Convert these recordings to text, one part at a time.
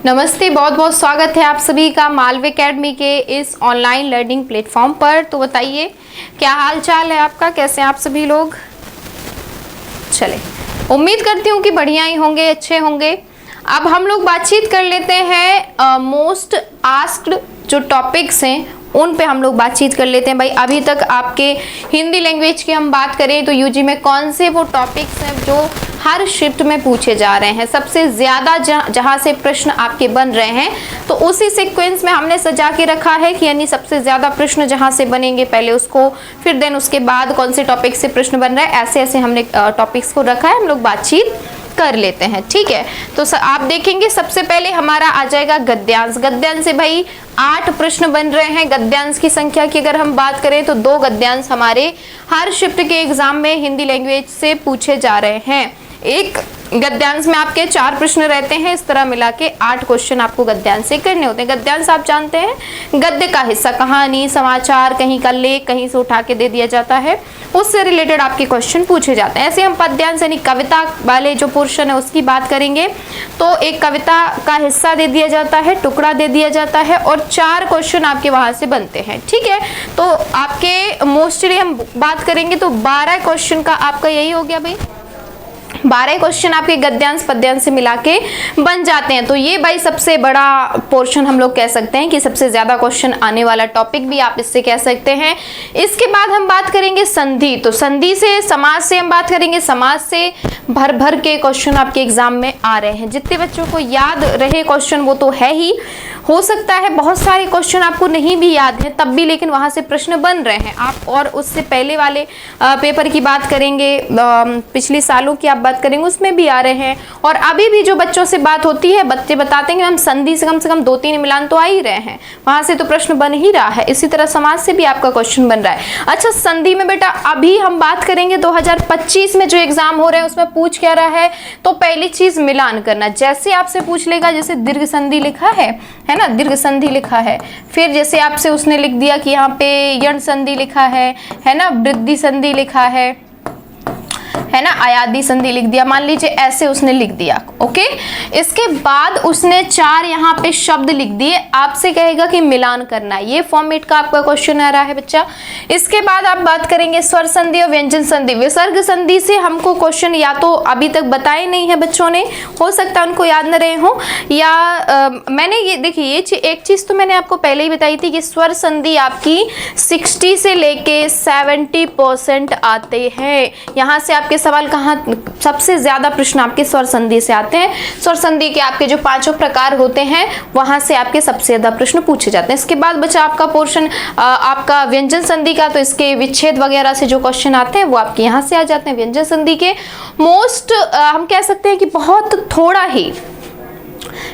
नमस्ते, बहुत बहुत स्वागत है आप सभी का मालवी एकेडमी के इस ऑनलाइन लर्निंग प्लेटफॉर्म पर। तो बताइए क्या हाल चाल है आपका, कैसे हैं आप सभी लोग। चले, उम्मीद करती हूँ कि बढ़िया ही होंगे, अच्छे होंगे। अब हम लोग बातचीत कर लेते हैं मोस्ट आस्क्ड जो टॉपिक्स हैं उन पे हम लोग बातचीत कर लेते हैं। भाई अभी तक आपके हिंदी लैंग्वेज की हम बात करें तो यूजी में कौन से वो टॉपिक्स हैं जो हर शिफ्ट में पूछे जा रहे हैं, सबसे ज़्यादा जहाँ से प्रश्न आपके बन रहे हैं, तो उसी सीक्वेंस में हमने सजा के रखा है कि यानी सबसे ज़्यादा प्रश्न जहाँ से बनेंगे पहले उसको, फिर देन उसके बाद कौन से टॉपिक से प्रश्न बन रहा है, ऐसे ऐसे हमने टॉपिक्स को रखा है। हम लोग बातचीत कर लेते हैं, ठीक है। तो आप देखेंगे सबसे पहले हमारा आ जाएगा गद्यांश। गद्यांश से भाई 8 प्रश्न बन रहे हैं। गद्यांश की संख्या की अगर हम बात करें तो 2 गद्यांश हमारे हर शिफ्ट के एग्जाम में हिंदी लैंग्वेज से पूछे जा रहे हैं। एक गद्यांश में आपके 4 प्रश्न रहते हैं, इस तरह मिला के 8 क्वेश्चन आपको गद्यांश से करने होते हैं। गद्यांश आप जानते हैं गद्य का हिस्सा, कहानी, समाचार, कहीं का लेख कहीं से उठा के दे दिया जाता है, उससे रिलेटेड आपके क्वेश्चन पूछे जाते हैं। ऐसे हम पद्यांश यानी कविता वाले जो पोर्शन है उसकी बात करेंगे तो एक कविता का हिस्सा दे दिया जाता है, टुकड़ा दे दिया जाता है और 4 क्वेश्चन आपके वहां से बनते हैं, ठीक है। तो आपके मोस्टली हम बात करेंगे तो 12 क्वेश्चन का आपका यही हो गया भाई, 12 क्वेश्चन आपके गद्यांश पद्यांश से मिला के बन जाते हैं। तो ये भाई सबसे बड़ा पोर्शन हम लोग कह सकते हैं कि सबसे ज्यादा क्वेश्चन आने वाला टॉपिक भी आप इससे कह सकते हैं। इसके बाद हम बात करेंगे संधि। तो संधि से, समाज से हम बात करेंगे। समाज से भर भर के क्वेश्चन आपके एग्जाम में आ रहे हैं। जितने बच्चों को याद रहे क्वेश्चन वो तो है ही, हो सकता है बहुत सारे क्वेश्चन आपको नहीं भी याद है तब भी, लेकिन वहां से प्रश्न बन रहे हैं आप। और उससे पहले वाले पेपर की बात करेंगे, पिछले सालों की आप बात करेंगे, उसमें भी आ रहे हैं। और अभी भी जो बच्चों से बात होती है, बच्चे बताते हैं कि हम संधि से कम 2-3 मिलान तो आ ही रहे हैं, वहां से तो प्रश्न बन ही रहा है। इसी तरह समाज से भी आपका क्वेश्चन बन रहा है। अच्छा, संधि में बेटा अभी हम बात करेंगे 2025 में जो एग्जाम हो रहे हैं उसमें पूछ क्या रहा है, तो पहली चीज मिलान करना। जैसे आपसे पूछ लेगा, जैसे दीर्घ संधि लिखा है ना, दीर्घ संधि लिखा है, फिर जैसे आपसे उसने लिख दिया कि यहाँ पे यण संधि लिखा है ना, वृद्धि संधि लिखा है ना, आयादी संधि लिख दिया, मान लीजिए ऐसे उसने लिख दिया, ओके। इसके बाद उसने 4 यहाँ पे शब्द लिख दिए, आपसे कहेगा कि मिलान करना है। ये फॉर्मेट का आपका क्वेश्चन आ रहा है बच्चा। इसके बाद आप बात करेंगे स्वर संधि और व्यंजन संधि। विसर्ग संधि से हमको क्वेश्चन या तो अभी तक बताए नहीं है बच्चों ने, हो सकता है उनको याद न रहे हो, या मैंने ये देखिए ये एक चीज तो मैंने आपको पहले ही बताई थी कि स्वर संधि आपकी 60 से लेके 70% आते हैं। यहाँ से आपके सवाल कहाँ सबसे ज्यादा प्रश्न आपके स्वर संधि से आते हैं। स्वर संधि के आपके जो 5 प्रकार होते हैं वहां से आपके सबसे ज्यादा प्रश्न पूछे जाते हैं। इसके बाद बचा आपका पोर्शन आपका व्यंजन संधि का, तो इसके विच्छेद वगैरह से जो क्वेश्चन आते हैं वो आपके यहाँ से आ जाते हैं। व्यंजन संधि के मोस्ट हम कह सकते हैं कि बहुत थोड़ा ही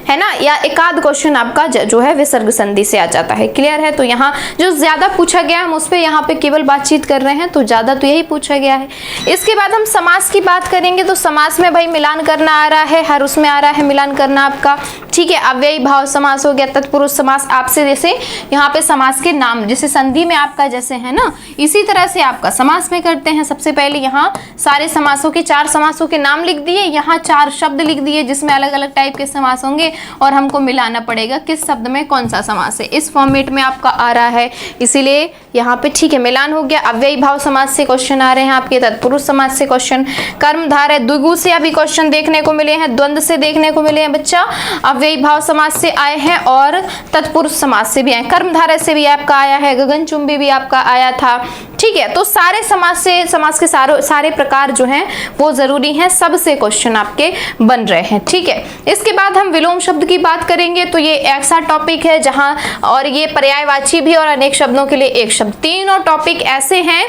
है ना, या एकाध क्वेश्चन आपका जो है विसर्ग संधि से आ जाता है। क्लियर है। तो यहाँ जो ज्यादा पूछा गया हम उस पर यहाँ पे केवल बातचीत कर रहे हैं, तो ज्यादा तो यही पूछा गया है। इसके बाद हम समास की बात करेंगे तो समास में भाई मिलान करना आ रहा है, हर उसमें आ रहा है मिलान करना आपका, ठीक है। अव्ययी भाव समास हो गया, तत्पुरुष समास, आपसे जैसे यहाँ पे समास के नाम जैसे संधि में आपका जैसे है ना, इसी तरह से आपका समास में करते हैं। सबसे पहले यहाँ सारे समासों के 4 समासों के नाम लिख दिए, यहाँ 4 शब्द लिख दिए जिसमें अलग अलग टाइप के समास होंगे और हमको मिलाना पड़ेगा किस शब्द में कौन सा समास है। इस फॉर्मेट में आपका आ रहा है, इसीलिए यहाँ पे ठीक है मिलान हो गया। अव्ययी भाव समास से क्वेश्चन आ रहे हैं आपके, तत्पुरुष समास से क्वेश्चन, कर्मधारय द्विगु से अभी क्वेश्चन देखने को मिले हैं, द्वंद्व से देखने को मिले हैं बच्चा, अव्ययी भाव समास से आए हैं और तत्पुरुष समास से भी आए, कर्मधारय से भी आपका आया है, गगनचुंबी भी आपका आया था, ठीक है। तो सारे समास से, समास के सारे प्रकार जो हैं वो जरूरी हैं, सबसे क्वेश्चन आपके बन रहे हैं, ठीक है। इसके बाद हम विलोम शब्द की बात करेंगे तो ये ऐसा टॉपिक है जहां, और ये पर्यायवाची भी और अनेक शब्दों के लिए एक शब्द, तीनों टॉपिक ऐसे हैं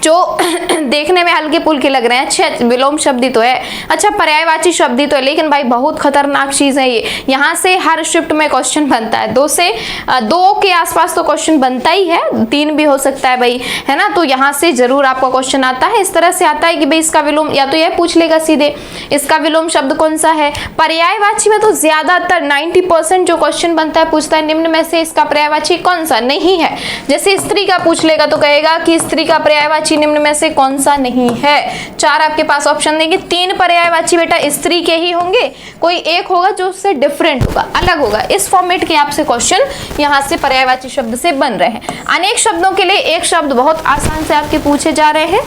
जो देखने में हल्के पुल्के लग रहे हैं। अच्छा, विलोम शब्द ही तो है, अच्छा पर्यायवाची शब्द ही तो है, लेकिन भाई बहुत खतरनाक चीज है ये। यहाँ से हर शिफ्ट में क्वेश्चन बनता है, 2 के आसपास तो क्वेश्चन बनता ही है, 3 भी हो सकता है भाई, है ना। तो यहाँ से जरूर आपका क्वेश्चन आता है, इस तरह से आता है कि भाई इसका विलोम, या तो यह पूछ लेगा सीधे इसका विलोम शब्द कौन सा है। पर्यायवाची में तो ज्यादातर 90% जो क्वेश्चन बनता है पूछता है निम्न में से इसका पर्यायवाची कौन सा नहीं है। जैसे स्त्री का पूछ लेगा तो कहेगा कि स्त्री का पर्यायवाची पर्यायवाची निम्न में से कौन सा नहीं है? 4 आपके पास ऑप्शन देंगे। 3 पर्यायवाची बेटा स्त्री के ही होंगे, कोई एक होगा जो उससे डिफरेंट होगा, अलग होगा। इस फॉर्मेट के आपसे क्वेश्चन यहाँ से पर्यायवाची शब्द से बन रहे हैं। अनेक शब्दों के लिए एक शब्द बहुत आसान से आपके पूछे जा रहे हैं,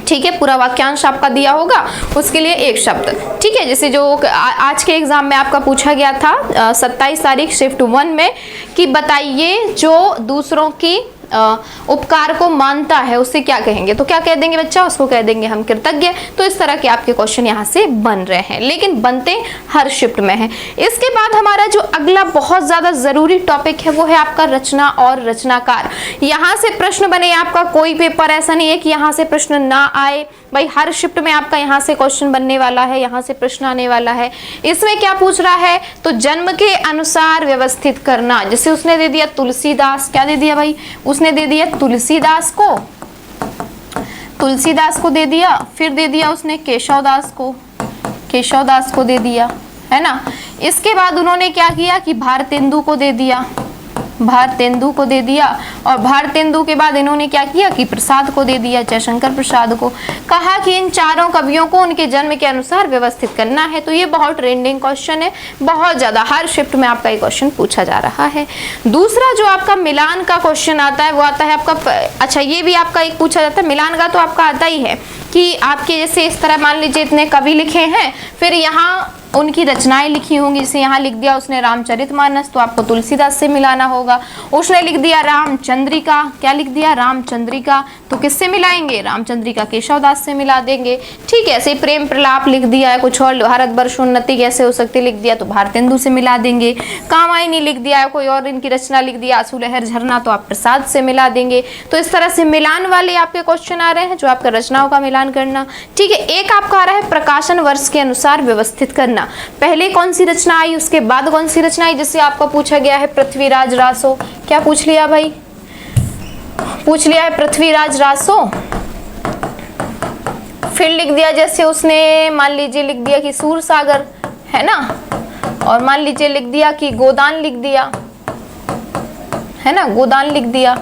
ठीक है। पूरा वाक्यांश आपका दिया होगा, उसके लिए एक शब्द, ठीक है। जैसे जो आज के एग्जाम में आपका पूछा गया था 27 तारीख शिफ्ट 1 में कि बताइए जो दूसरों की उपकार को मानता है उसे क्या कहेंगे, तो क्या कह देंगे बच्चा? उसको कह देंगे हम कृतज्ञ। तो इस तरह के आपके क्वेश्चन यहाँ से बन रहे हैं, लेकिन बनते हर शिफ्ट में हैं। इसके बाद हमारा जो अगला बहुत ज्यादा जरूरी टॉपिक है वो है आपका रचना और रचनाकार। यहाँ से प्रश्न बने, आपका कोई पेपर ऐसा नहीं है कि यहाँ से प्रश्न ना आए भाई, हर शिफ्ट में आपका यहाँ से क्वेश्चन बनने वाला है, यहाँ से प्रश्न आने वाला है। इसमें क्या पूछ रहा है? तो जन्म के अनुसार व्यवस्थित करना। जैसे उसने दे दिया तुलसीदास, क्या दे दिया भाई? उसने दे दिया तुलसीदास को दे दिया, फिर दे दिया उसने केशवदास को दे दिया, है ना। इसके बाद उन्होंने क्या किया कि भारतेंदु को दे दिया, और भारतेंदु के बाद इन्होंने क्या किया कि प्रसाद को दे दिया, जयशंकर प्रसाद को। कहा कि इन चारों कवियों को उनके जन्म के अनुसार व्यवस्थित करना है। तो ये बहुत ट्रेंडिंग क्वेश्चन है, बहुत ज्यादा हर शिफ्ट में आपका ये क्वेश्चन पूछा जा रहा है। दूसरा जो आपका मिलान का क्वेश्चन आता है वो आता है आपका, अच्छा ये भी आपका एक पूछा जाता है मिलान का, तो आपका आता ही है कि आपके जैसे इस तरह मान लीजिए इतने कवि लिखे हैं, फिर यहाँ उनकी रचनाएं लिखी होंगी। जैसे यहाँ लिख दिया उसने रामचरितमानस, तो आपको तुलसीदास से मिलाना होगा। उसने लिख दिया रामचंद्रिका, क्या लिख दिया? रामचंद्रिका, तो किससे मिलाएंगे? रामचंद्रिका केशवदास से मिला देंगे, ठीक है। ऐसे प्रेम प्रलाप लिख दिया है, कुछ और भारत वर्षोन्नति कैसे हो सकती लिख दिया, तो भारतेंदु से मिला देंगे। कामायनी लिख दिया है, कोई और इनकी रचना लिख दिया आंसू लहर झरना, तो आप प्रसाद से मिला देंगे। तो इस तरह से मिलान वाले आपके क्वेश्चन आ रहे हैं, जो आपका रचनाओं का मिलान करना, ठीक है। एक आपका आ रहा है प्रकाशन वर्ष के अनुसार व्यवस्थित करना। पहले कौन सी रचना आई, उसके बाद कौन सी रचना आई। जैसे आपको पूछा गया है पृथ्वीराज रासो, क्या पूछ लिया भाई? पूछ लिया है पृथ्वीराज रासो। फिर लिख दिया जैसे उसने मान लीजिए लिख दिया कि सूरसागर, है ना, और मान लीजिए लिख दिया कि गोदान लिख दिया, है ना, गोदान लिख दिया,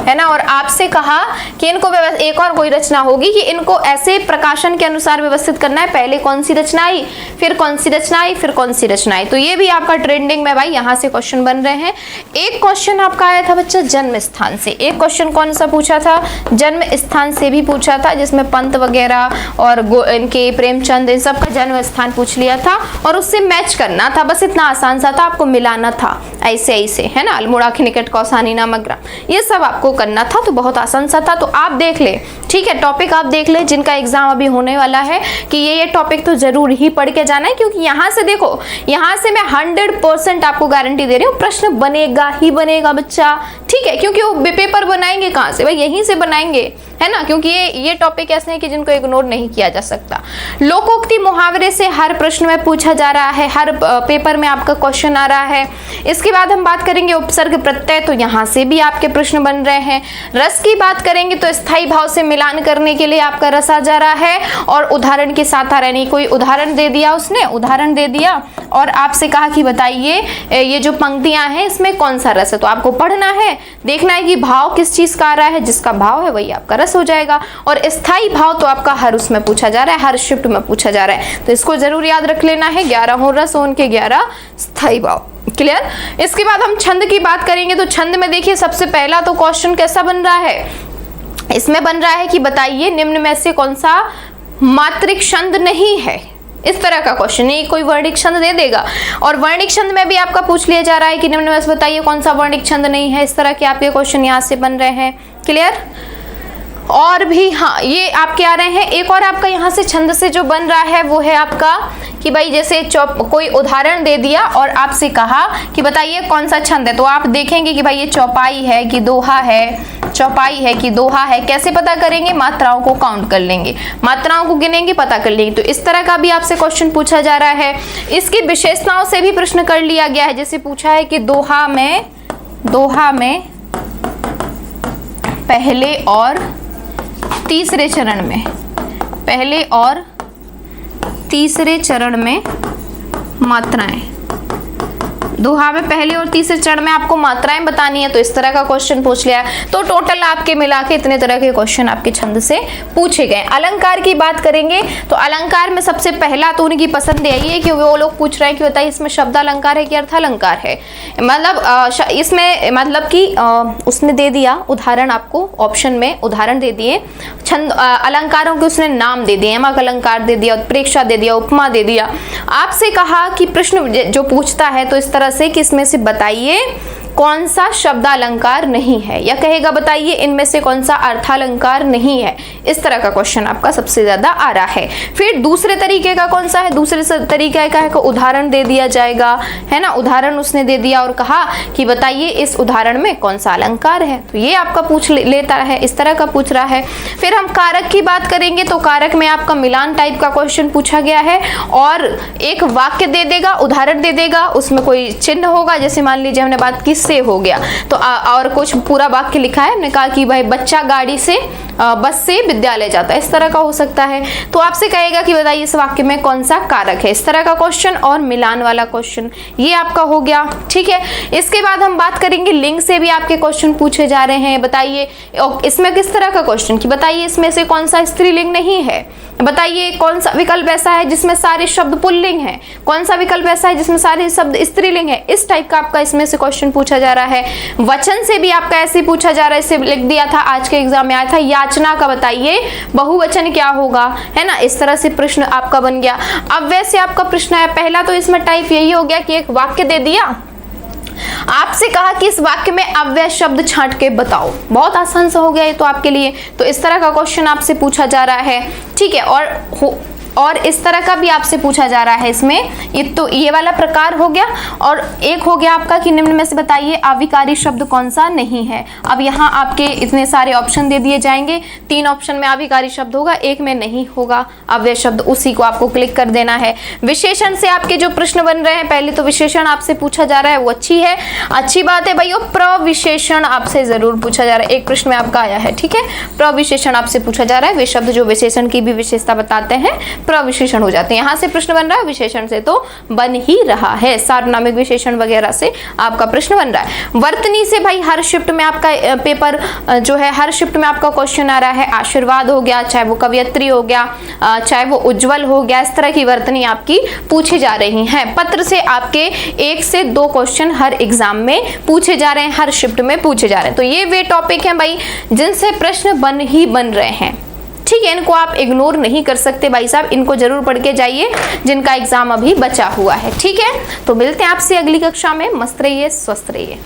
है ना। और आपसे कहा कि इनको एक और कोई रचना होगी कि इनको ऐसे प्रकाशन के अनुसार व्यवस्थित करना है। पहले कौन सी रचना आई, फिर कौन सी रचना आई, फिर कौन सी रचना आई। तो ये भी आपका ट्रेंडिंग में भाई यहाँ से क्वेश्चन बन रहे हैं। एक क्वेश्चन आपका आया था बच्चा जन्म स्थान से। एक क्वेश्चन कौन सा पूछा था? जन्म स्थान से भी पूछा था, जिसमें पंत वगैरह और इनके प्रेमचंद इन सब का जन्म स्थान पूछ लिया था और उससे मैच करना था। बस इतना आसान सा था, आपको मिलाना था ऐसे ऐसे, है ना। अल्मोड़ा के निकट कौसानी नामक ग्राम, ये सब आपको करना था। तो बहुत आसान सा था। तो आप देख ले, ठीक है, टॉपिक आप देख ले जिनका एग्जाम अभी होने वाला है कि ये टॉपिक तो जरूर ही पढ़ के जाना है, क्योंकि यहाँ से देखो, यहाँ से मैं 100% आपको गारंटी दे रही हूँ प्रश्न बनेगा ही बनेगा बच्चा, ठीक है। क्योंकि वो पेपर बनाएंगे कहाँ से भाई? यहीं से बनाएंगे, है ना। क्योंकि ये टॉपिक ऐसे हैं कि जिनको इग्नोर नहीं किया जा सकता। लोकोक्ति मुहावरे से हर प्रश्न में पूछा जा रहा है, हर पेपर में आपका क्वेश्चन आ रहा है। इसके बाद हम बात करेंगे उपसर्ग प्रत्यय, तो यहाँ से भी आपके प्रश्न बन रहे हैं। रस की बात करेंगे तो स्थायी भाव से मिलान करने के लिए आपका रस आ जा रहा है और उदाहरण के साथ आ रहा है। कोई उदाहरण दे दिया, उसने उदाहरण दे दिया और आपसे कहा कि बताइए ये जो पंक्तियां हैं इसमें कौन सा रस है। तो आपको पढ़ना है, देखना है कि भाव किस चीज का आ रहा है, जिसका भाव है वही आपका रस हो जाएगा। और स्थायी भाव तो आपका हर उसमें पूछा जा रहा है, हर शिफ्ट में पूछा जा रहा है, तो इसको जरूर याद रख लेना है। 11 हो रस, उनके 11 स्थायी भाव। क्लियर। इसके बाद हम छंद की बात करेंगे। तो छंद में देखिए सबसे पहला तो क्वेश्चन कैसा बन रहा है, इसमें बन रहा है कि बताइए निम्न में से कौन सा मात्रिक छंद नहीं है। इस तरह का क्वेश्चन है, कोई वर्णिक छंद दे देगा और वर्णिक छंद में भी आपका पूछ लिया जा रहा है कि निम्न में से बताइए कौन सा वर्णिक छंद नहीं है। इस तरह के आपके क्वेश्चन यहाँ से बन रहे हैं। क्लियर। और भी हाँ, ये आपके आ रहे हैं। एक और आपका यहाँ से छंद से जो बन रहा है वो है आपका कि भाई जैसे कोई उदाहरण दे दिया और आपसे कहा कि बताइए कौन सा छंद है। तो आप देखेंगे कि भाई ये चौपाई है कि दोहा है, चौपाई है कि दोहा है। कैसे पता करेंगे? मात्राओं को काउंट कर लेंगे, मात्राओं को गिनेंगे, पता कर लेंगे। तो इस तरह का भी आपसे क्वेश्चन पूछा जा रहा है। इसकी विशेषताओं से भी प्रश्न कर लिया गया है। जैसे पूछा है कि दोहा में पहले और तीसरे चरण में, पहले और तीसरे चरण में मात्राएं दोहा में पहले और तीसरे चरण में आपको मात्राएं बतानी है, तो इस तरह का क्वेश्चन पूछ लिया। तो टोटल आपके मिला के इतने तरह के क्वेश्चन आपके छंद से पूछे गए। अलंकार की बात करेंगे तो अलंकार में सबसे पहला तो उनकी पसंद यही है कि वो लोग पूछ रहे हैं कि बताइए इसमें शब्द अलंकार है कि अर्थ अलंकार है। मतलब इसमें मतलब कि उसने दे दिया उदाहरण, आपको ऑप्शन में उदाहरण दे दिए, छंद अलंकारों के उसने नाम दे दिए, यमक अलंकार दे दिया, उत्प्रेक्षा दे दिया, उपमा दे दिया। आपसे कहा कि प्रश्न जो पूछता है तो इस तरह से कि इसमें से बताइए कौन सा शब्द अलंकार नहीं है, या कहेगा बताइए इनमें से कौन सा अर्थालंकार नहीं है। इस तरह का क्वेश्चन आपका सबसे ज्यादा आ रहा है। फिर दूसरे तरीके का कौन सा है, दूसरे तरीके का है कि उदाहरण दे दिया जाएगा, है ना, उदाहरण उसने दे दिया और कहा कि बताइए इस उदाहरण में कौन सा अलंकार है, तो ये आपका पूछ लेता है, इस तरह का पूछ रहा है। फिर हम कारक की बात करेंगे तो कारक में आपका मिलान टाइप का क्वेश्चन पूछा गया है, और एक वाक्य दे देगा, उदाहरण दे देगा, उसमें कोई चिन्ह होगा, जैसे मान लीजिए हमने बात की से हो गया तो और कुछ पूरा वाक्य लिखा है, हमने कहा कि भाई बच्चा गाड़ी से बस से विद्यालय जाता है, इस तरह का हो सकता है। तो आपसे कहेगा कि बताइए इस वाक्य में कौन सा कारक है, इस तरह का क्वेश्चन और मिलान वाला क्वेश्चन ये आपका हो गया। ठीक है, इसके बाद हम बात करेंगे लिंग से भी आपके क्वेश्चन पूछे जा रहे हैं। बताइए इसमें किस तरह का क्वेश्चन कि बताइए इसमें से कौन सा स्त्रीलिंग नहीं है, बताइए कौन सा विकल्प ऐसा है जिसमें सारे शब्द पुल्लिंग है, कौन सा विकल्प ऐसा है जिसमें सारे शब्द स्त्रीलिंग है। इस टाइप का आपका इसमें से क्वेश्चन पूछा जा रहा है। वचन से भी आपका ऐसे पूछा जा रहा है, इसे लिख दिया था, आज के एग्जाम में आया था, याचना का बताइए बहुवचन क्या होगा, है ना, इस तरह से प्रश्न आपका बन गया। अब वैसे आपका प्रश्न है, पहला तो इसमें टाइप यही हो गया कि एक वाक्य दे दिया, आपसे कहा कि इस वाक्य में अव्यय शब्द छांट के बताओ, बहुत आसान सा हो गया ये तो आपके लिए। तो इस तरह का क्वेश्चन आपसे पूछा जा रहा है। ठीक है, और इस तरह का भी आपसे पूछा जा रहा है इसमें, ये वाला प्रकार हो गया। और एक हो गया आपका कि निम्न में से बताइए अविकारी शब्द कौन सा नहीं है। अब यहाँ आपके इतने सारे ऑप्शन दे दिए जाएंगे, 3 ऑप्शन में अविकारी शब्द होगा, एक में नहीं होगा अव्यय शब्द, उसी को आपको क्लिक कर देना है। विशेषण से आपके जो प्रश्न बन रहे हैं, पहले तो विशेषण आपसे पूछा जा रहा है, वो अच्छी बात है भाइयों। प्रविशेषण आपसे जरूर पूछा जा रहा है, एक प्रश्न में आपका आया है। ठीक है, प्रविशेषण आपसे पूछा जा रहा है, वे शब्द जो विशेषण की भी विशेषता बताते हैं प्रविशेषण हो जाते हैं। यहाँ से प्रश्न बन रहा है, विशेषण से तो बन ही रहा है, सार्वनामिक विशेषण वगैरह से आपका प्रश्न बन रहा है। वर्तनी से भाई हर शिफ्ट में आपका पेपर जो है, हर शिफ्ट में आपका क्वेश्चन आ रहा है। आशीर्वाद हो गया, चाहे वो कवियत्री हो गया, चाहे वो उज्जवल हो गया, इस तरह की वर्तनी आपकी पूछी जा रही है। पत्र से आपके 1 से 2 क्वेश्चन हर एग्जाम में पूछे जा रहे हैं, हर शिफ्ट में पूछे जा रहे हैं। तो ये वे टॉपिक हैं भाई जिनसे प्रश्न बन रहे हैं। ठीक है, इनको आप इग्नोर नहीं कर सकते भाई साहब, इनको जरूर पढ़ के जाइए जिनका एग्जाम अभी बचा हुआ है। ठीक है, तो मिलते हैं आपसे अगली कक्षा में। मस्त रहिए, स्वस्थ रहिए।